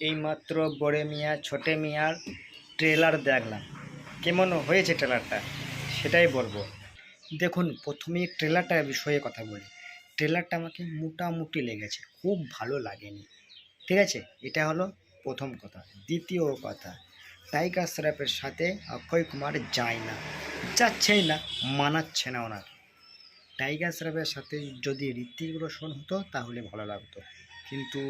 এইমাত্র বড় মিয়া ছোটে মিয়ার ট্রেলার দেখলাম। কেমন হয়েছে ট্রেলারটা সেটাই বলবো। দেখুন, প্রথমেই ট্রেলারটার বিষয়ে কথা বলি। ট্রেলারটা আমাকে মোটামুটি লেগেছে, খুব ভালো লাগেনি। ঠিক আছে, এটা হলো প্রথম কথা। দ্বিতীয় কথা, টাইগার শ্রফের সাথে অক্ষয় কুমার যায় না, যাচ্ছেই না, মানাচ্ছে না ওনার। টাইগার শ্রফের সাথে যদি ঋত্বিক রোশন হতো তাহলে ভালো লাগতো, কিন্তু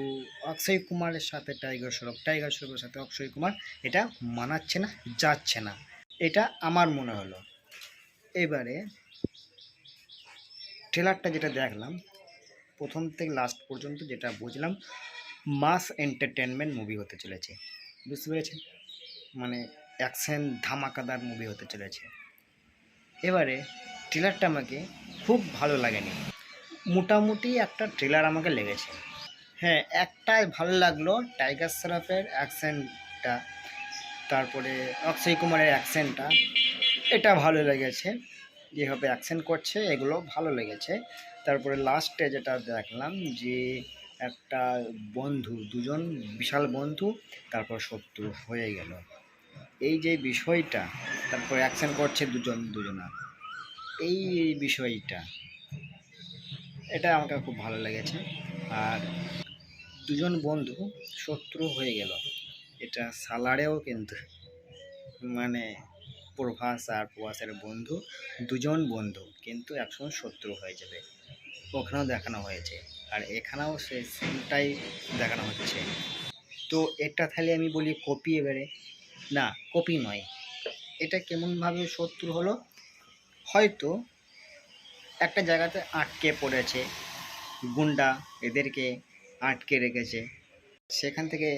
অক্ষয় কুমারের সাথে টাইগার শ্রফের সাথে অক্ষয় কুমার, এটা মানাচ্ছে না, যাচ্ছে না। এটা আমার মনে হলো। এবারে ট্রেলারটা যেটা দেখলাম, প্রথম থেকে লাস্ট পর্যন্ত যেটা বুঝলাম, মাস এন্টারটেনমেন্ট মুভি হতে চলেছে। বুঝতে পেরেছেন? মানে অ্যাকশন ধামাকাদার মুভি হতে চলেছে। এবারে ট্রেলারটা আমাকে খুব ভালো লাগেনি, মোটামুটি একটা ট্রেলার আমাকে লেগেছে। হ্যাঁ, একটাই ভালো লাগলো, টাইগার শ্রফের অ্যাকশনটা, তারপরে অক্ষয় কুমারের অ্যাকশনটা, এটা ভালো লেগেছে। যেভাবে অ্যাকশন করছে এগুলো ভালো লেগেছে। তারপরে লাস্টে যেটা দেখলাম যে একটা বন্ধু, দুজন বিশাল বন্ধু, তারপর শত্রু হয়ে গেল, এই যে বিষয়টা, তারপর অ্যাকশন করছে দুজনা, এই বিষয়টা, এটা আমাকে খুব ভালো লেগেছে। আর দুজন বন্ধু শত্রু হয়ে গেল, এটা সালারেও কিন্তু, মানে প্রভাস আর প্রভাসের বন্ধু, দুজন বন্ধু কিন্তু একসময় শত্রু হয়ে যাবে, ওখানেও দেখানো হয়েছে। আর এখানেও সেই সেমটাই দেখানো হচ্ছে। তো এটা তাহলে আমি বলি কপি? এবারে না, কপি নয়। এটা কেমনভাবে শত্রু হলো, হয়তো একটা জায়গাতে আটকে পড়েছে, গুন্ডা এদেরকে আটকে রেখেছে, সেখান থেকে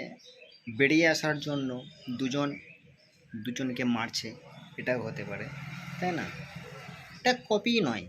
বেরিয়ে আসার জন্য দুজনকে মারছে, এটাও হতে পারে, তাই না? এটা কপি নয়।